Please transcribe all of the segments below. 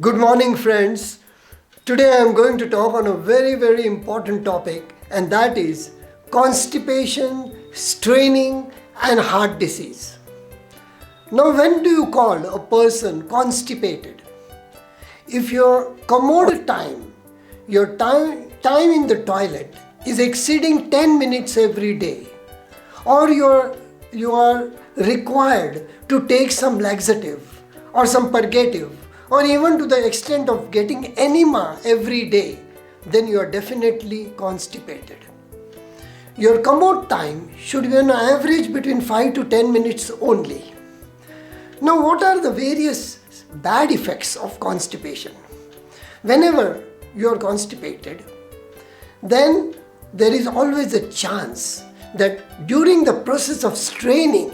Good morning, friends. Today I am going to talk on a very important topic, and that is constipation, straining, and heart disease. Now, when do you call a person constipated? If your commode time, your time in the toilet is exceeding 10 minutes every day, or you are required to take some laxative or some purgative, or even to the extent of getting enema every day, then you are definitely constipated. Your commode time should be on average between 5 to 10 minutes only. Now, what are the various bad effects of constipation? Whenever you are constipated, then there is always a chance that during the process of straining,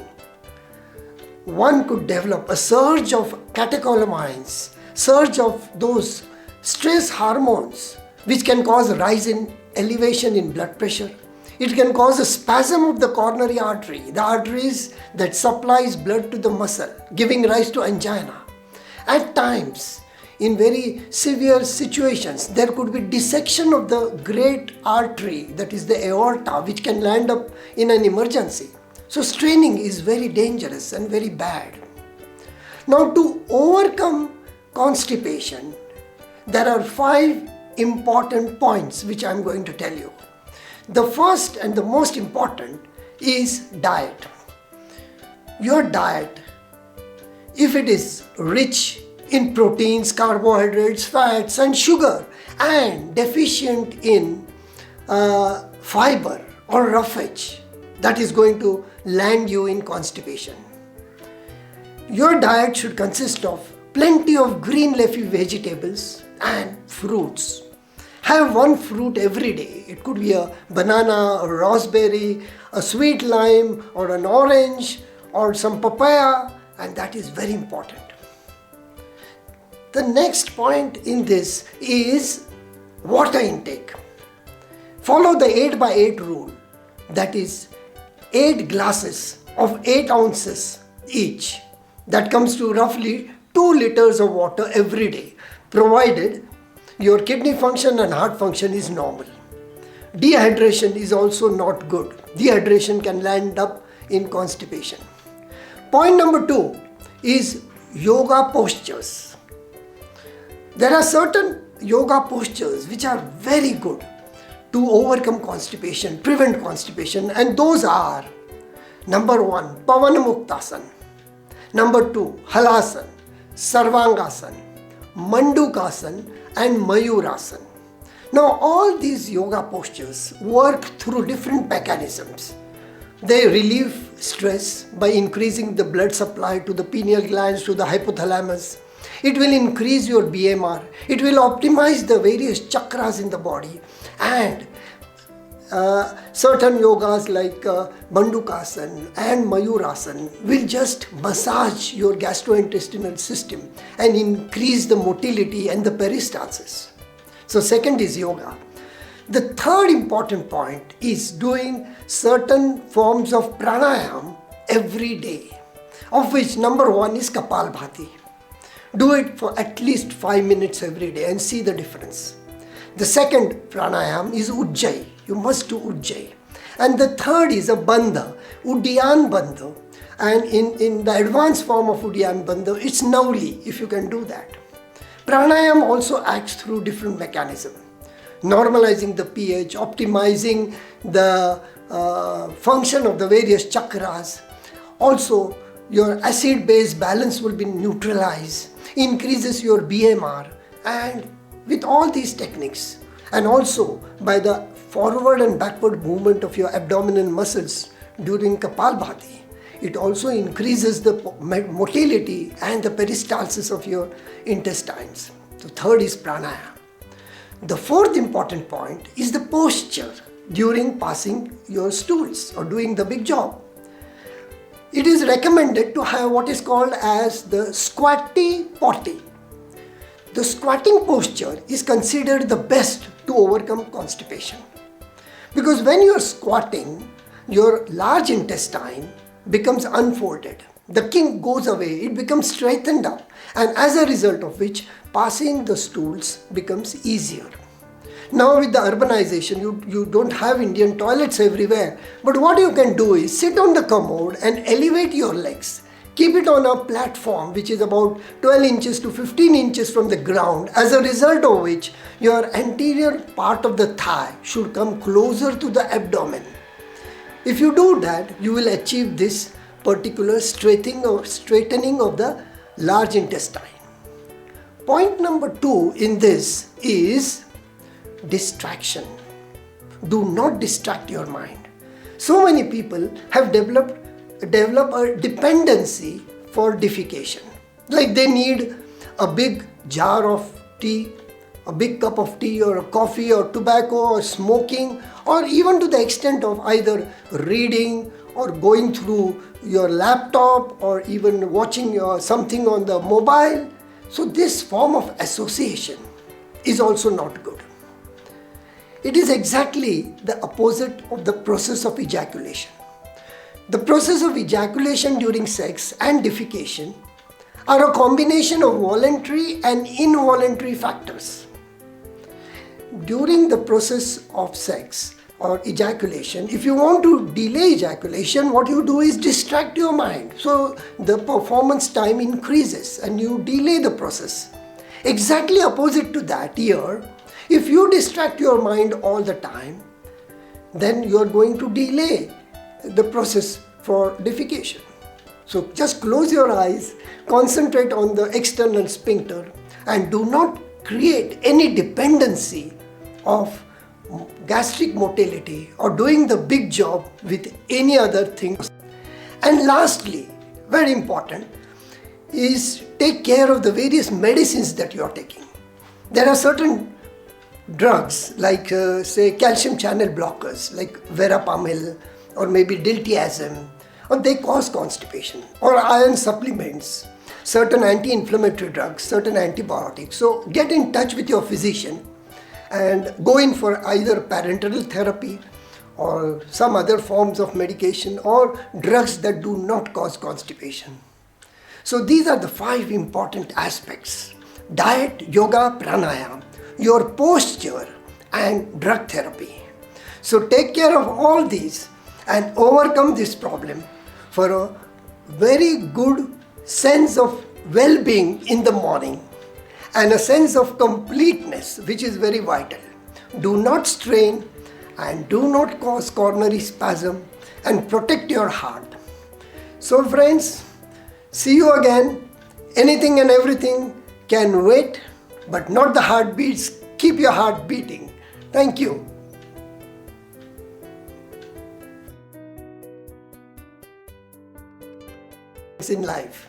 one could develop a surge of catecholamines, surge of those stress hormones, which can cause a rise in elevation in blood pressure. It can cause a spasm of the coronary artery, the arteries that supplies blood to the muscle, giving rise to angina. At times, in very severe situations, there could be dissection of the great artery, that is the aorta, which can land up in an emergency. So straining is very dangerous and very bad. Now, to overcome constipation, there are 5 important points which I am going to tell you. The first and the most important is diet. Your diet, if it is rich in proteins, carbohydrates, fats and sugar, and deficient in fiber or roughage, that is going to land you in constipation. Your diet should consist of plenty of green leafy vegetables and fruits. Have one fruit every day. It could be a banana, a raspberry, a sweet lime, or an orange, or some papaya, and that is very important. The next point in this is water intake. Follow the 8x8 rule, that is 8 glasses of 8 ounces each. That comes to roughly 2 liters of water every day, provided your kidney function and heart function is normal. Dehydration is also not good. Dehydration can land up in constipation. Point number 2 is yoga postures. There are certain yoga postures which are very good to overcome constipation, prevent constipation, and those are: number 1, Pavanamuktasana, number 2, Halasana, Sarvangasana, Mandukasana, and Mayurasana. Now, all these yoga postures work through different mechanisms. They relieve stress by increasing the blood supply to the pineal glands, to the hypothalamus. It will increase your BMR. It will optimize the various chakras in the body. And certain yogas like Mandukasana and Mayurasana will just massage your gastrointestinal system and increase the motility and the peristalsis. So second is yoga. The third important point is doing certain forms of pranayam every day, of which number 1 is Kapalbhati. Do it for at least 5 minutes every day and see the difference. The second pranayam is Ujjayi. You must do Ujjayi. And the third is a Bandha, Uddiyana Bandha. And in the advanced form of Uddiyana Bandha, it's Nauli, if you can do that. Pranayam also acts through different mechanisms. Normalizing the pH, optimizing the function of the various chakras. Also, your acid-base balance will be neutralized, increases your BMR, and with all these techniques, and also by the forward and backward movement of your abdominal muscles during Kapalbhati, it also increases the motility and the peristalsis of your intestines. So third is pranayama. The fourth important point is the posture during passing your stools or doing the big job. It is recommended to have what is called as the squatty potty. The squatting posture is considered the best to overcome constipation. Because when you are squatting, your large intestine becomes unfolded. The kink goes away, it becomes straightened up, and as a result of which, passing the stools becomes easier. Now with the urbanization, you don't have Indian toilets everywhere, but what you can do is sit on the commode and elevate your legs. Keep it on a platform which is about 12 inches to 15 inches from the ground, as a result of which your anterior part of the thigh should come closer to the abdomen. If you do that, you will achieve this particular straightening of the large intestine. Point number 2 in this is distraction. Do not distract your mind. So many people have developed a dependency for defecation. Like they need a big jar of tea, a big cup of tea or a coffee or tobacco or smoking, or even to the extent of either reading or going through your laptop or even watching something on the mobile. So this form of association is also not good. It is exactly the opposite of the process of ejaculation. The process of ejaculation during sex and defecation are a combination of voluntary and involuntary factors. During the process of sex or ejaculation, if you want to delay ejaculation, what you do is distract your mind. So the performance time increases and you delay the process. Exactly opposite to that here, if you distract your mind all the time, then you are going to delay the process for defecation. So just close your eyes, concentrate on the external sphincter, and do not create any dependency of gastric motility or doing the big job with any other thing. And lastly, very important, is take care of the various medicines that you are taking. There are certain drugs like say calcium channel blockers like verapamil or maybe diltiazem, or they cause constipation, or iron supplements, certain anti-inflammatory drugs, certain antibiotics. So get in touch with your physician and go in for either parenteral therapy or some other forms of medication or drugs that do not cause constipation. So these are the 5 important aspects: diet, yoga, pranayama, your posture, and drug therapy. So take care of all these and overcome this problem for a very good sense of well-being in the morning and a sense of completeness, which is very vital. Do not strain and do not cause coronary spasm, and protect your heart. So friends, see you again. Anything and everything can wait, but not the heartbeats. Keep your heart beating. Thank you. In life.